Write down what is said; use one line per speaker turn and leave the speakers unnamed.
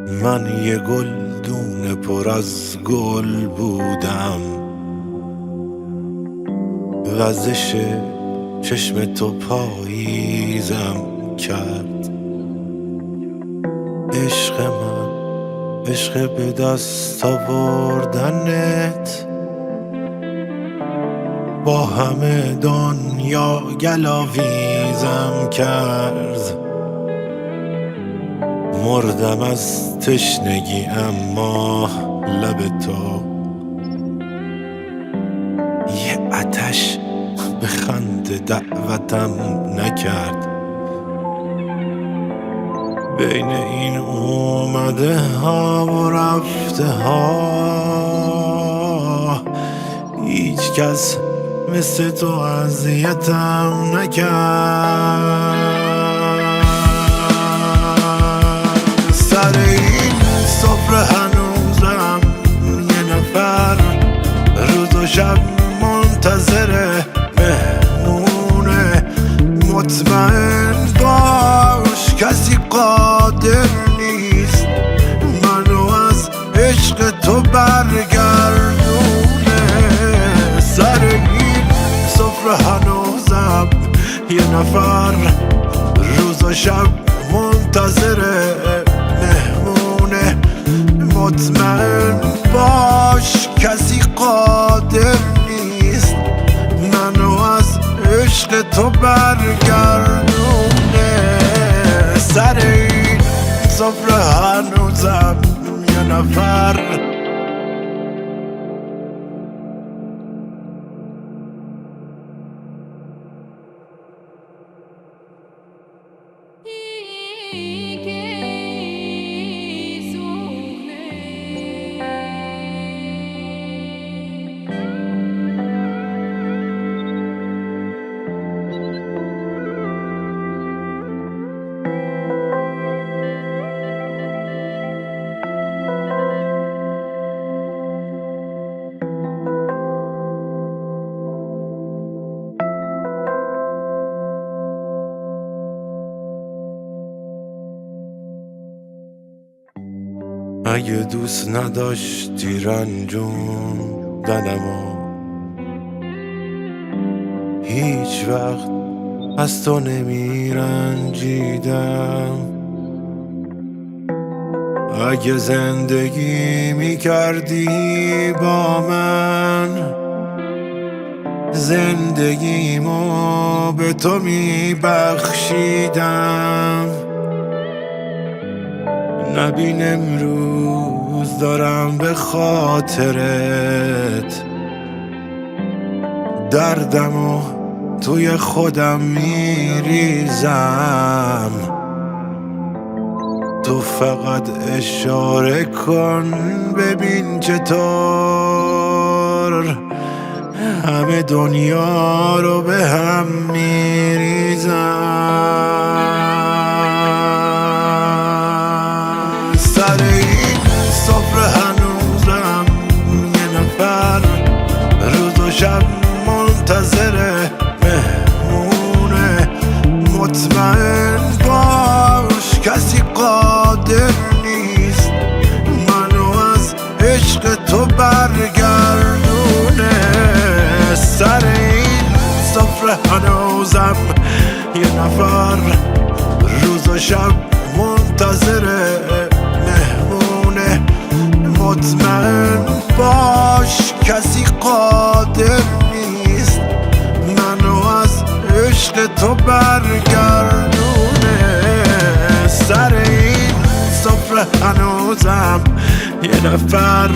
من یه گلدون پر از گل بودم، وزش چشم تو پاییزم کرد. عشق من، عشق به دست آوردنت، با همه دنیا گلاویزم کرد. مردم از تشنگی اما لب تو یه آتش به خنده دعوتم نکرد. بین این اومده ها و رفته ها هیچ کس مثل تو اذیتم نکرد. سر این سفره هنوزم یه نفر روز و شب منتظره مهمونه. مطمئن باش کسی قادر نیست منو از عشق تو برگردونه. سر این سفره هنوزم یه نفر روز و شب منتظره مهمونه. مطمئن باش کسی قادر نیست منو از عشق تو برگردونه. سر این سفره هنوزم یه نفر اگه دوست نداشتی رنجوندنمو هیچ وقت از تو نمیرنجیدم. اگه زندگی میکردی با من زندگیمو به تو میبخشیدم. نبین امروز دارم به خاطرت دردمو توی خودم میریزم. تو فقط اشاره کن ببین چطور همه دنیا رو به هم میریزم. سر این سفره هنوزم یه نفر روز و شب منتظره مهمونه. مطمئن باش کسی قادر نیست منو از عشق تو برگردونه. سر این سفره هنوزم یه نفر روز و شب منتظره مهمونه. مطمئن باش کسی قادر نیست منو از عشق تو برگردونه. سر این سفره هنوزم یه نفر